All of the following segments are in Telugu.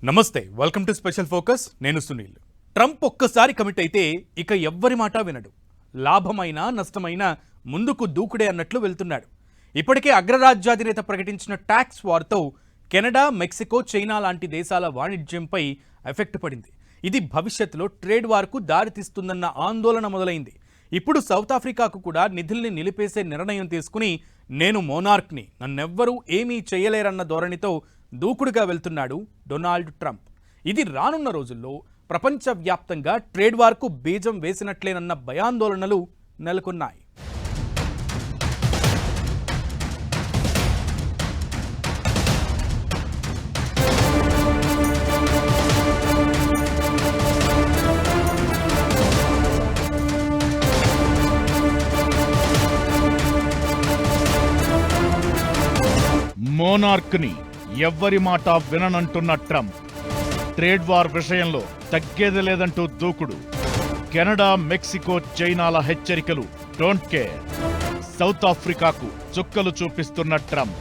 నమస్తే, వెల్కమ్ టు స్పెషల్ ఫోకస్. నేను సునీల్. ట్రంప్ ఒక్కసారి కమిట్ అయితే ఇక ఎవ్వరి మాట వినడు. లాభమైనా నష్టమైనా ముందుకు దూకుడే అన్నట్లు వెళ్తున్నాడు. ఇప్పటికే అగ్రరాజ్యాధినేత ప్రకటించిన ట్యాక్స్ వార్తో కెనడా, మెక్సికో, చైనా లాంటి దేశాల వాణిజ్యంపై ఎఫెక్ట్ పడింది. ఇది భవిష్యత్తులో ట్రేడ్ వార్కు దారితీస్తుందన్న ఆందోళన మొదలైంది. ఇప్పుడు సౌత్ ఆఫ్రికాకు కూడా నిధుల్ని నిలిపేసే నిర్ణయం తీసుకుని నేను మోనార్క్ని, నన్నెవ్వరూ ఏమీ చేయలేరన్న ధోరణితో దూకుడుగా వెళ్తున్నాడు డొనాల్డ్ ట్రంప్. ఇది రానున్న రోజుల్లో ప్రపంచవ్యాప్తంగా ట్రేడ్ వార్కు బీజం వేసినట్లేనన్న భయాందోళనలు నెలకొన్నాయి. మోనార్క్ని ఎవ్వరి మాట విననంటున్న ట్రంప్ ట్రేడ్ వార్ విషయంలో తగ్గేది లేదంటూ దూకుడు. కెనడా, మెక్సికో, చైనాల హెచ్చరికలు డోంట్ కేర్. సౌత్ ఆఫ్రికాకు చుక్కలు చూపిస్తున్న ట్రంప్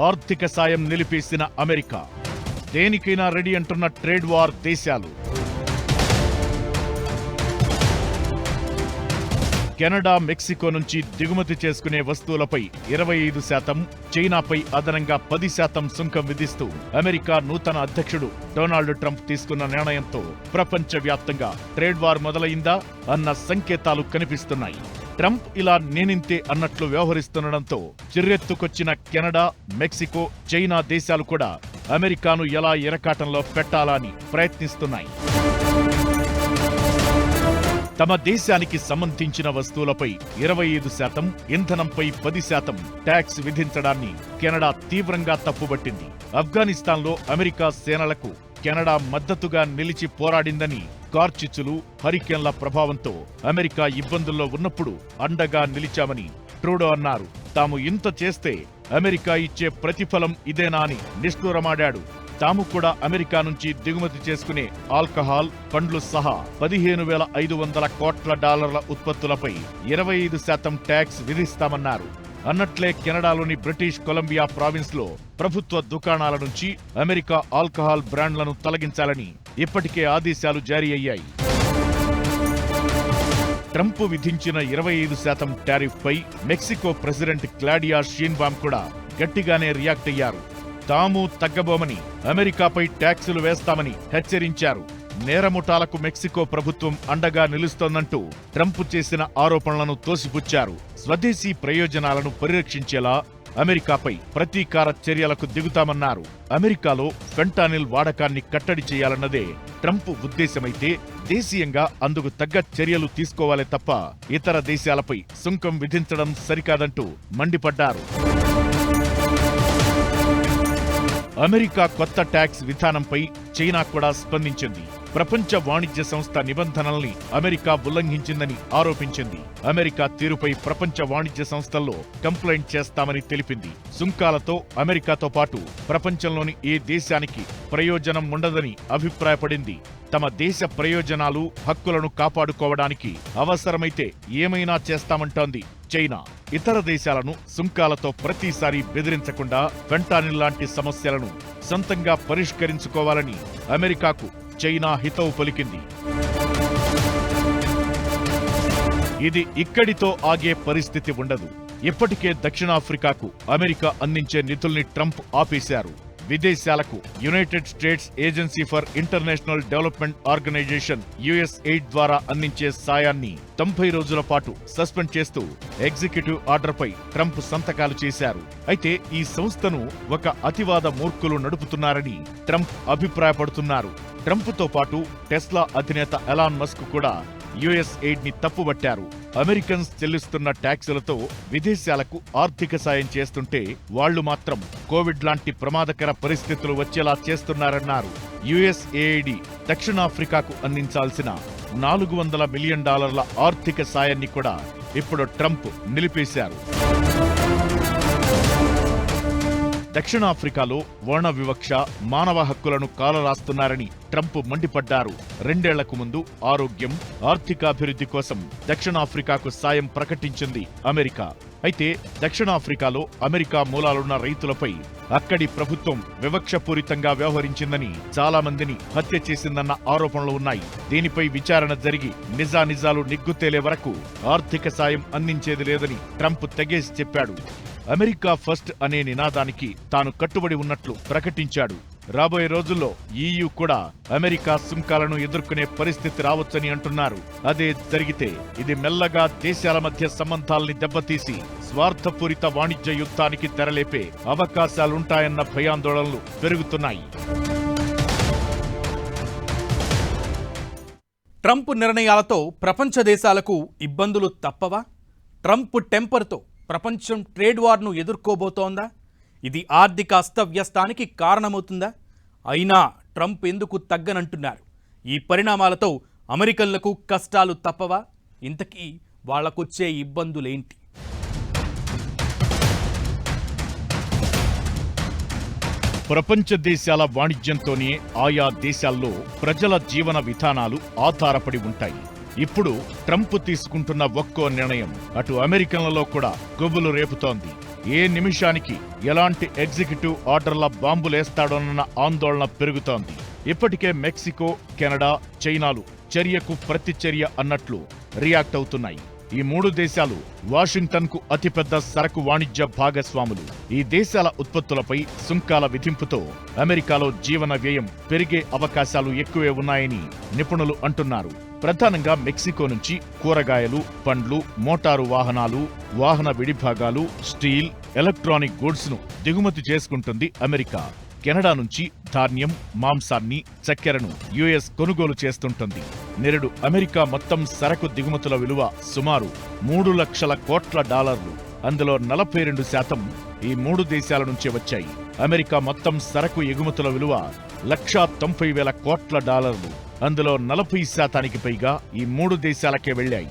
ఆర్థిక సాయం నిలిపేసిన అమెరికా దేనికైనా రెడీ అంటున్న ట్రేడ్ వార్ దేశాలు. కెనడా, మెక్సికో నుంచి దిగుమతి చేసుకునే వస్తువులపై 25%, చైనాపై అదనంగా 10% సుంకం విధిస్తూ అమెరికా నూతన అధ్యక్షుడు డొనాల్డ్ ట్రంప్ తీసుకున్న నిర్ణయంతో ప్రపంచవ్యాప్తంగా ట్రేడ్ వార్ మొదలైందా అన్న సంకేతాలు కనిపిస్తున్నాయి. ట్రంప్ ఇలా నేనింతే అన్నట్లు వ్యవహరిస్తుండటంతో చిర్రెత్తుకొచ్చిన కెనడా, మెక్సికో, చైనా దేశాలు కూడా అమెరికాను ఎలా ఇరకాటంలో పెట్టాలా అని ప్రయత్నిస్తున్నాయి. తమ దేశానికి సంబంధించిన వస్తువులపై 25%, ఇంధనంపై 10% ట్యాక్స్ విధించడాన్ని కెనడా తీవ్రంగా తప్పుబట్టింది. ఆఫ్ఘనిస్తాన్లో అమెరికా సేనలకు కెనడా మద్దతుగా నిలిచి పోరాడిందని, కార్చిచ్చులు, హరికేన్ల ప్రభావంతో అమెరికా ఇబ్బందుల్లో ఉన్నప్పుడు అండగా నిలిచామని ట్రూడో అన్నారు. తాము ఇంత చేస్తే అమెరికా ఇచ్చే ప్రతిఫలం ఇదేనా అని నిష్ఠూరమాడాడు. తాము కూడా అమెరికా నుంచి దిగుమతి చేసుకునే ఆల్కహాల్, పండ్లు సహా 15,500 కోట్ల డాలర్ల ఉత్పత్తులపై 25% ట్యాక్స్ విధిస్తామన్నారు. అన్నట్లే కెనడాలోని బ్రిటిష్ కొలంబియా ప్రావిన్స్ లో ప్రభుత్వ దుకాణాల నుంచి అమెరికా ఆల్కహాల్ బ్రాండ్లను తొలగించాలని ఇప్పటికే ఆదేశాలు జారీ అయ్యాయి. ట్రంప్ విధించిన 25% టారిఫ్ పై మెక్సికో ప్రెసిడెంట్ క్లాడియా షీన్బామ్ కూడా గట్టిగానే రియాక్ట్ అయ్యారు. తాము తగ్గబోమని, అమెరికాపై ట్యాక్సులు వేస్తామని హెచ్చరించారు. నేరముఠాలకు మెక్సికో ప్రభుత్వం అండగా నిలుస్తోందంటూ ట్రంప్ చేసిన ఆరోపణలను తోసిపుచ్చారు. స్వదేశీ ప్రయోజనాలను పరిరక్షించేలా అమెరికాపై ప్రతీకార చర్యలకు దిగుతామన్నారు. అమెరికాలో ఫెంటానిల్ వాడకాన్ని కట్టడి చేయాలన్నదే ట్రంప్ ఉద్దేశమైతే దేశీయంగా అందుకు తగ్గ చర్యలు తీసుకోవాలే తప్ప ఇతర దేశాలపై సుంకం విధించడం సరికాదంటూ మండిపడ్డారు. అమెరికా కొత్త ట్యాక్స్ విధానంపై చైనా కూడా స్పందించింది. ప్రపంచ వాణిజ్య సంస్థ నిబంధనల్ని అమెరికా ఉల్లంఘించిందని ఆరోపించింది. అమెరికా తీరుపై ప్రపంచ వాణిజ్య సంస్థల్లో కంప్లైంట్ చేస్తామని తెలిపింది. సుంకాలతో అమెరికాతో పాటు ప్రపంచంలోని ఏ దేశానికి ప్రయోజనం ఉండదని అభిప్రాయపడింది. తమ దేశ ప్రయోజనాలు, హక్కులను కాపాడుకోవడానికి అవసరమైతే ఏమైనా చేస్తామంటోంది చైనా. ఇతర దేశాలను సుంకాలతో ప్రతిసారి బెదిరించకుండా ఫెంటానిల్ లాంటి సమస్యలను సొంతంగా పరిష్కరించుకోవాలని అమెరికాకు చైనా హితవు పలికింది. ఇది ఇక్కడితో ఆగే పరిస్థితి ఉండదు. ఇప్పటికే దక్షిణాఫ్రికాకు అమెరికా అందించే నిధుల్ని ట్రంప్ ఆపేశారు. విదేశాలకు United States Agency for International Development organisation USAID ద్వారా అందించే సాయాన్ని 90 రోజుల పాటు సస్పెండ్ చేస్తూ ఎగ్జిక్యూటివ్ ఆర్డర్పై ట్రంప్ సంతకాలు చేశారు. అయితే ఈ సంస్థను ఒక అతివాద మూర్ఖులు నడుపుతున్నారని ట్రంప్ అభిప్రాయపడుతున్నారు. ట్రంప్తో పాటు టెస్లా అధినేత ఎలాన్ మస్క్ కూడా USAID ని తప్పుబట్టారు. అమెరికన్స్ చెల్లిస్తున్న ట్యాక్సులతో విదేశాలకు ఆర్థిక సాయం చేస్తుంటే వాళ్లు మాత్రం కోవిడ్ లాంటి ప్రమాదకర పరిస్థితులు వచ్చేలా చేస్తున్నారన్నారు. USAID దక్షిణాఫ్రికాకు అందించాల్సిన $400 మిలియన్ ఆర్థిక సాయాన్ని కూడా ఇప్పుడు ట్రంప్ నిలిపేశారు. దక్షిణాఫ్రికాలో వర్ణ వివక్ష, మానవ హక్కులను కాలరాస్తున్నారని ట్రంప్ మండిపడ్డారు. 2 ఏళ్లకు ముందు ఆరోగ్యం, ఆర్థికాభివృద్ధి కోసం దక్షిణాఫ్రికాకు సాయం ప్రకటించింది అమెరికా. అయితే దక్షిణాఫ్రికాలో అమెరికా మూలాలున్న రైతులపై అక్కడి ప్రభుత్వం వివక్షపూరితంగా వ్యవహరించిందని, చాలా మందిని హత్య చేసిందన్న ఆరోపణలు ఉన్నాయి. దీనిపై విచారణ జరిగి నిజానిజాలు నిగ్గుతేలే వరకు ఆర్థిక సాయం అందించేది లేదని ట్రంప్ తెగేసి చెప్పాడు. అమెరికా ఫస్ట్ అనే నినాదానికి తాను కట్టుబడి ఉన్నట్లు ప్రకటించాడు. రాబోయే రోజుల్లో EU కూడా అమెరికా సుంకాలను ఎదుర్కొనే పరిస్థితి రావచ్చని అంటున్నారు. అదే జరిగితే ఇది మెల్లగా దేశాల మధ్య సంబంధాల్ని దెబ్బతీసి స్వార్థపూరిత వాణిజ్య యుద్ధానికి తెరలేపే అవకాశాలుంటాయన్న భయాందోళనలు పెరుగుతున్నాయి. ట్రంప్ నిర్ణయాలతో ప్రపంచ దేశాలకు ఇబ్బందులు తప్పవా? ట్రంప్ టెంపర్తో ప్రపంచం ట్రేడ్ వార్ను ఎదుర్కోబోతోందా? ఇది ఆర్థిక అస్తవ్యస్తానికి కారణమవుతుందా? అయినా ట్రంప్ ఎందుకు తగ్గనంటున్నారు? ఈ పరిణామాలతో అమెరికన్లకు కష్టాలు తప్పవా? ఇంతకీ వాళ్లకొచ్చే ఇబ్బందులేంటి? ప్రపంచ దేశాల వాణిజ్యంతోనే ఆయా దేశాల్లో ప్రజల జీవన విధానాలు ఆధారపడి ఉంటాయి. ఇప్పుడు ట్రంప్ తీసుకుంటున్న ఒక్కో నిర్ణయం అటు అమెరికన్లలో కూడా గొవ్వులు రేపుతోంది. ఏ నిమిషానికి ఎలాంటి ఎగ్జిక్యూటివ్ ఆర్డర్ల బాంబులేస్తాడోనన్న ఆందోళన పెరుగుతోంది. ఇప్పటికే మెక్సికో, కెనడా, చైనాలు చర్యకు ప్రతిచర్య అన్నట్లు రియాక్ట్ అవుతున్నాయి. ఈ 3 దేశాలు వాషింగ్టన్కు అతిపెద్ద సరకు వాణిజ్య భాగస్వాములు. ఈ దేశాల ఉత్పత్తులపై సుంకాల విధింపుతో అమెరికాలో జీవన వ్యయం పెరిగే అవకాశాలు ఎక్కువే ఉన్నాయని నిపుణులు అంటున్నారు. ప్రధానంగా మెక్సికో నుంచి కూరగాయలు, పండ్లు, మోటారు వాహనాలు, వాహన విడిభాగాలు, స్టీల్, ఎలక్ట్రానిక్ గూడ్స్ ను దిగుమతి చేసుకుంటుంది అమెరికా. కెనడా నుంచి ధాన్యం, మాంసాన్ని, చక్కెరను యుఎస్ కొనుగోలు చేస్తుంటుంది. నేడు అమెరికా మొత్తం సరకు దిగుమతుల విలువ సుమారు $3 లక్షల కోట్ల. అందులో 42% ఈ 3 దేశాల నుంచే వచ్చాయి. అమెరికా మొత్తం సరకు ఎగుమతుల విలువ $1,90,000 కోట్ల. అందులో 40% పైగా ఈ 3 దేశాలకే వెళ్లాయి.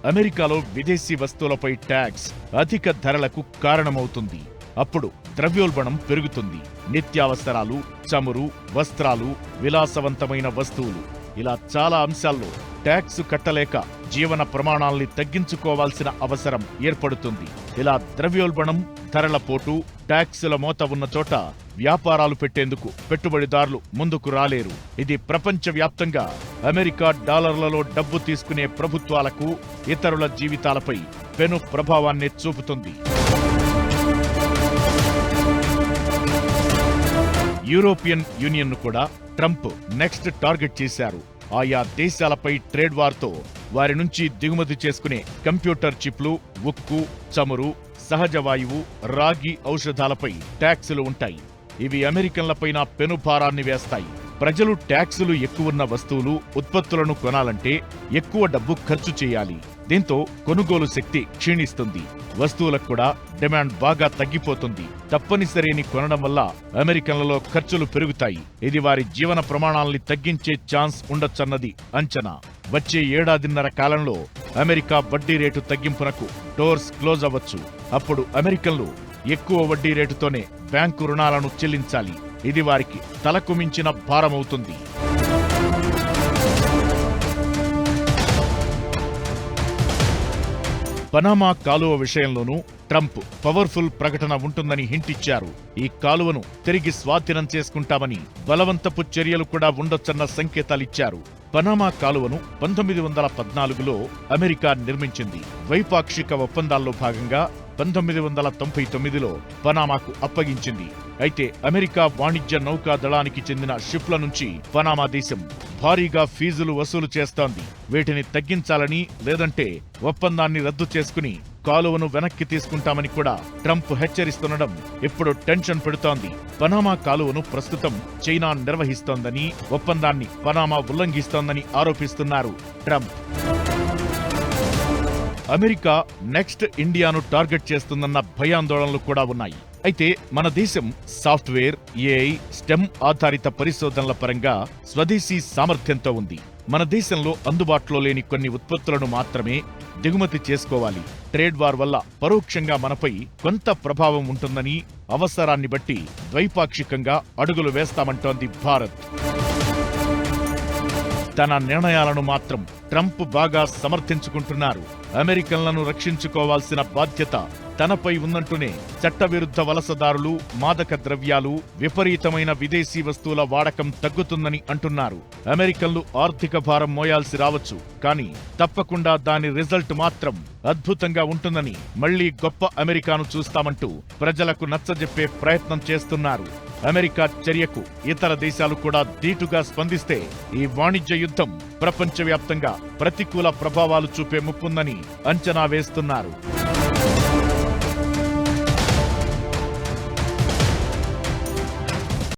అమెరికాలో విదేశీ వస్తువులపై ట్యాక్స్ అధిక ధరలకు కారణమవుతుంది. అప్పుడు ద్రవ్యోల్బణం పెరుగుతుంది. నిత్యావసరాలు, చమురు, వస్త్రాలు, విలాసవంతమైన వస్తువులు, ఇలా చాలా అంశాల్లో ట్యాక్స్ కట్టలేక జీవన ప్రమాణాల్ని తగ్గించుకోవాల్సిన అవసరం ఏర్పడుతుంది. ఇలా ద్రవ్యోల్బణం, ధరల పోటు, ట్యాక్సుల మోత ఉన్న చోట వ్యాపారాలు పెట్టేందుకు పెట్టుబడిదారులు ముందుకు రాలేరు. ఇది ప్రపంచవ్యాప్తంగా అమెరికా డాలర్లలో డబ్బు తీసుకునే ప్రభుత్వాలకు, ఇతరుల జీవితాలపై పెను ప్రభావాన్ని చూపుతుంది. యూరోపియన్ యూనియన్ను కూడా ట్రంప్ నెక్స్ట్ టార్గెట్ చేశారు. ఆయా దేశాలపై ట్రేడ్ వార్తో వారి నుంచి దిగుమతి చేసుకునే కంప్యూటర్ చిప్లు, ఉక్కు, చమురు, సహజ వాయువు, రాగి, ఔషధాలపై ట్యాక్సులు ఉంటాయి. ఇవి అమెరికన్లపైన పెనుభారాన్ని వేస్తాయి. ప్రజలు ట్యాక్సులు ఎక్కువున్న వస్తువులు, ఉత్పత్తులను కొనాలంటే ఎక్కువ డబ్బు ఖర్చు చేయాలి. దీంతో కొనుగోలు శక్తి క్షీణిస్తుంది. వస్తువులకు కూడా డిమాండ్ బాగా తగ్గిపోతుంది. తప్పనిసరిని కొనడం వల్ల అమెరికన్లలో ఖర్చులు పెరుగుతాయి. ఇది వారి జీవన ప్రమాణాల్ని తగ్గించే ఛాన్స్ ఉండొచ్చన్నది అంచనా. వచ్చే ఏడాదిన్నర కాలంలో అమెరికా వడ్డీ రేటు తగ్గింపునకు డోర్స్ క్లోజ్ అవ్వచ్చు. అప్పుడు అమెరికన్లు ఎక్కువ వడ్డీ రేటుతోనే బ్యాంకు రుణాలను చెల్లించాలి. ఇది వారికి తలకు మించిన భారమవుతుంది. పనామా కాలువ విషయంలోనూ ట్రంప్ పవర్ఫుల్ ప్రకటన ఉంటుందని హింటిచ్చారు. ఈ కాలువను తిరిగి స్వాధీనం చేసుకుంటామని బలవంతపు చర్యలు కూడా ఉండొచ్చన్న సంకేతాలిచ్చారు. పనామా కాలువను 1914లో అమెరికా నిర్మించింది. ద్వైపాక్షిక ఒప్పందాల్లో భాగంగా 1999లో పనామాకు అప్పగించింది. అయితే అమెరికా వాణిజ్య నౌకా దళానికి చెందిన షిప్ల నుంచి పనామా దేశం భారీగా ఫీజులు వసూలు చేస్తోంది. వీటిని తగ్గించాలని, లేదంటే ఒప్పందాన్ని రద్దు చేసుకుని కాలువను వెనక్కి తీసుకుంటామని కూడా ట్రంప్ హెచ్చరిస్తుండడం ఇప్పుడు టెన్షన్ పెడుతోంది. పనామా కాలువను ప్రస్తుతం చైనా నిర్వహిస్తోందని, ఒప్పందాన్ని పనామా ఉల్లంఘిస్తోందని ఆరోపిస్తున్నారు ట్రంప్. అమెరికా నెక్స్ట్ ఇండియాను టార్గెట్ చేస్తుందన్న భయాందోళనలు కూడా ఉన్నాయి. అయితే మన దేశం సాఫ్ట్వేర్, ఏఐ, స్టెమ్ ఆధారిత పరిశోధనల పరంగా స్వదేశీ సామర్థ్యంతో ఉంది. మన దేశంలో అందుబాటులో లేని కొన్ని ఉత్పత్తులను మాత్రమే దిగుమతి చేసుకోవాలి. ట్రేడ్ వార్ వల్ల పరోక్షంగా మనపై కొంత ప్రభావం ఉంటుందని, అవసరాన్ని బట్టి ద్వైపాక్షికంగా అడుగులు వేస్తామంటోంది భారత్. తన నిర్ణయాలను మాత్రం ట్రంప్ బాగా సమర్థించుకుంటున్నారు. అమెరికన్లను రక్షించుకోవాల్సిన బాధ్యత తనపై ఉందంటూనే చట్టవిరుద్ధ వలసదారులు, మాదక ద్రవ్యాలు, విపరీతమైన విదేశీ వస్తువుల వాడకం తగ్గుతుందని అంటున్నారు. అమెరికన్లు ఆర్థిక భారం మోయాల్సి రావచ్చు, కానీ తప్పకుండా దాని రిజల్ట్ మాత్రం అద్భుతంగా ఉంటుందని, మళ్లీ గొప్ప అమెరికాను చూస్తామంటూ ప్రజలకు నచ్చజెప్పే ప్రయత్నం చేస్తున్నారు. అమెరికా చర్యకు ఇతర దేశాలు కూడా ధీటుగా స్పందిస్తే ఈ వాణిజ్య యుద్ధం ప్రపంచవ్యాప్తంగా ప్రతికూల ప్రభావాలు చూపే ముప్పుందని అంచనా వేస్తున్నారు.